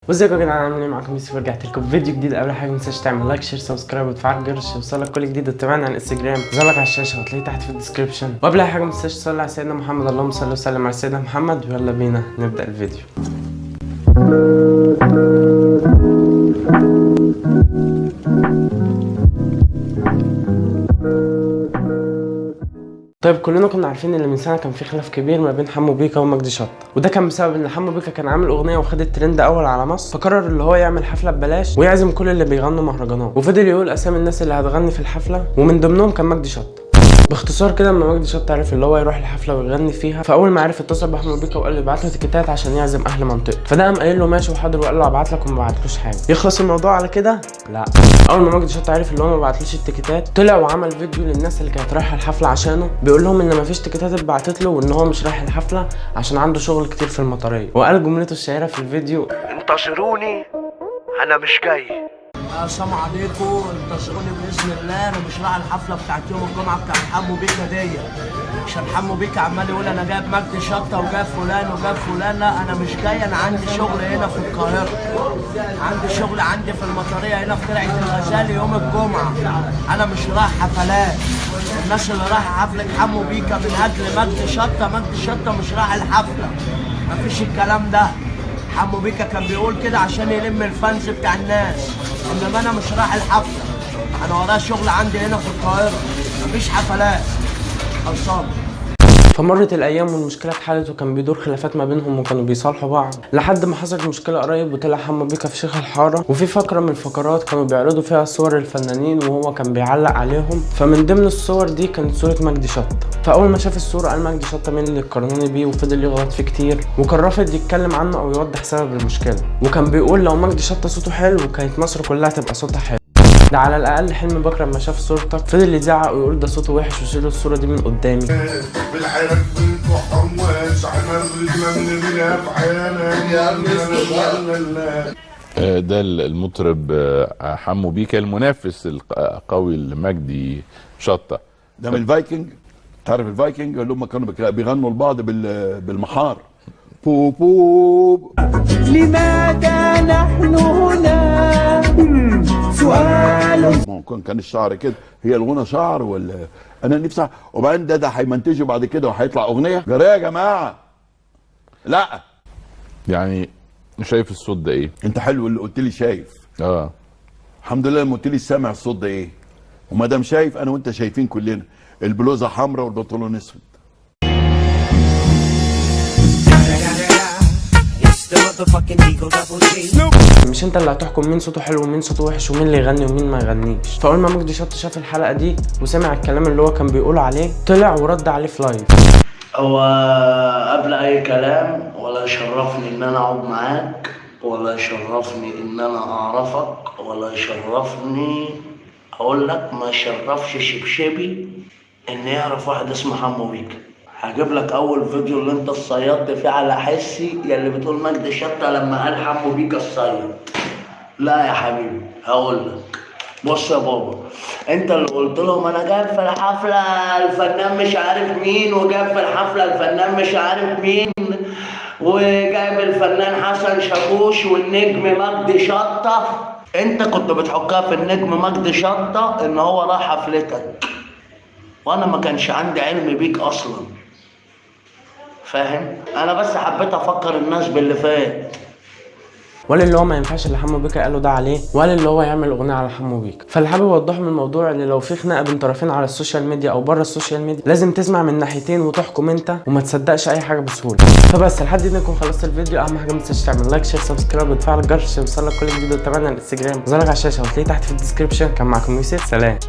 وازيكم يا جدعان، عاملين ايه؟ معاكم يوسف، رجعت لكم بفيديو جديد. قبل حاجه متنساش تعمل لايك شير سبسكرايب وتفعل الجرس عشان يوصلك كل جديد، وتابعنا على الانستجرام ظهرلك على الشاشه وهتلاقيه تحت في الديسكربشن. وقبل اي حاجه متنساش تصلي على سيدنا محمد، اللهم صل وسلم على سيدنا محمد. ويلا بينا نبدا الفيديو. طيب كلنا كنا عارفين ان من سنه كان في خلاف كبير ما بين حمو بيكا ومجدي شطه، وده كان بسبب ان حمو بيكا كان عامل اغنيه وخدت ترند اول على مصر، فقرر اللي هو يعمل حفله ببلاش ويعزم كل اللي بيغنوا مهرجانات، وفضل يقول اسامي الناس اللي هتغني في الحفله ومن ضمنهم كان مجدي شطه. باختصار كده لما مجدي شطه عرف اللي هو يروح الحفله ويغني فيها، فاول ما عرف اتصل بحمو بيكا وقال له ابعت له تيكيتات عشان يعزم اهل منطقته، فده قام قايل له ماشي وحاضر، وقال له ابعت لك وما بعتلوش حاجه. يخلص الموضوع على كده؟ لا. اول ما مجدي شطه عرف اللي هو ما بعتلوش التيكيتات، طلع وعمل فيديو للناس اللي كانت رايحه الحفله عشانه، بيقول لهم ان مفيش تيكيتات اتبعتت له وان هو مش رايح الحفله عشان عنده شغل كتير في المطريه، وقال جملته الشهيره في الفيديو: انتظروني انا مش جاي. السلام عليكم، انتظروني باذن الله. انا مش رايح الحفله بتاعت يوم الجمعه بتاعت حمو بيكا دي، عشان حمو بيكا عمال يقول انا جايب مجدي شطه وجايب فلان وجايب فلان. لا انا مش جاي، انا عندي شغل هنا في القاهره، عندي شغل عندي في المطريه هنا في ترعه الغزالي يوم الجمعه. انا مش رايح حفلات. الناس اللي رايحه حفله حمو بيكا من اجل مجدي شطه، مجدي شطه مش رايح الحفله، مفيش الكلام ده. حمو بيكا كان بيقول كده عشان يلم الفانز بتاع الناس، انما انا مش رايح الحفله، انا ورايا شغل عندي هنا في القاهره، مفيش حفلات. خلصان. فمرت الايام والمشكله اتحلت، وكان بيدور خلافات ما بينهم وكانوا بيصالحوا بعض، لحد ما حصلت مشكله قريب وطلع حمو بيكا في شيخ الحاره، وفي فقره من الفقرات كانوا بيعرضوا فيها صور الفنانين وهو كان بيعلق عليهم، فمن ضمن الصور دي كانت صوره مجدي شطه. فاول ما شاف الصوره قال مجدي شطه مين اللي تقارنوني بيه، وفضل يغلط فيه كتير، وكان رافض يتكلم عنه او يوضح سبب المشكله، وكان بيقول لو مجدي شطه صوته حلو كانت مصر كلها تبقى صوتها حلو. ده على الاقل حلمي بكر لما شاف صورتك فضل يزعق ويقول ده صوته وحش وشيلوا الصوره دي من قدامي. ده المطرب حمو بيكا المنافس القوي لمجدي شطه. ده من الفايكنج. تعرف الفايكنج اللي هم كانوا بيغنوا لبعض بالمحار. بو بو لماذا نحن هنا؟ سؤال. كان الشعر كده، هي الغنى شعر ولا انا نفسي؟ وبعدين ده هيمنتجه بعد كده وهيطلع اغنيه جرى يا جماعه. لا يعني شايف الصوت ده ايه؟ انت حلو اللي قلت لي شايف. الحمد لله لما قلت لي سامع الصوت ده ايه، وما دام شايف انا وانت شايفين كلنا، البلوزه حمراء والبنطلون اسود. مش انت اللي هتحكم مين صوته حلو ومين صوته وحش ومين اللي يغني ومين ما يغنيش. فاول ما مجدي شطه شاف الحلقه دي وسمع الكلام اللي هو كان بيقوله عليه، طلع ورد عليه في لايف. هو قبل اي كلام، ولا يشرفني ان انا اقعد معاك، ولا يشرفني ان انا اعرفك، ولا يشرفني اقول لك ما يشرفش شبشبي ان يعرف واحد اسمه حمو بيكا. هجيب لك اول فيديو اللي انت اتصيدت فيه على حسي، يلي بتقول مجدي شطه لما قال حمو بيكا الصيد. لا يا حبيبي هقول لك، بص يا بابا، انت اللي قلت لهم انا جايب في الحفله الفنان مش عارف مين، وجايب في الحفله الفنان مش عارف مين، وجايب الفنان حسن شاكوش والنجم مجدي شطه. انت كنت بتحكها في النجم مجدي شطه ان هو راح حفلتك، وانا ما كانش عندي علم بيك اصلا، فاهم؟ انا بس حبيت افكر الناس باللي فات. وقال اللي هو ما ينفعش اللي حمو بيكا قاله ده عليه، وقال اللي هو يعمل اغنيه على حمو بيكا. فاللي حابب اوضحه من الموضوع ان لو في خناقه بين طرفين على السوشيال ميديا او بره السوشيال ميديا، لازم تسمع من ناحيتين وتحكم انت، وما تصدقش اي حاجه بسهوله. فبس لحد هنا نكون خلصت الفيديو. اهم حاجه ما تنساش تعمل لايك شير سبسكرايب وتفعل الجرس عشان يوصلك كل جديد، وتتابعنا على الانستجرام ظهرلك على الشاشه وهتلاقيه تحت في الديسكربشن. كان معاكم يوسف، سلام.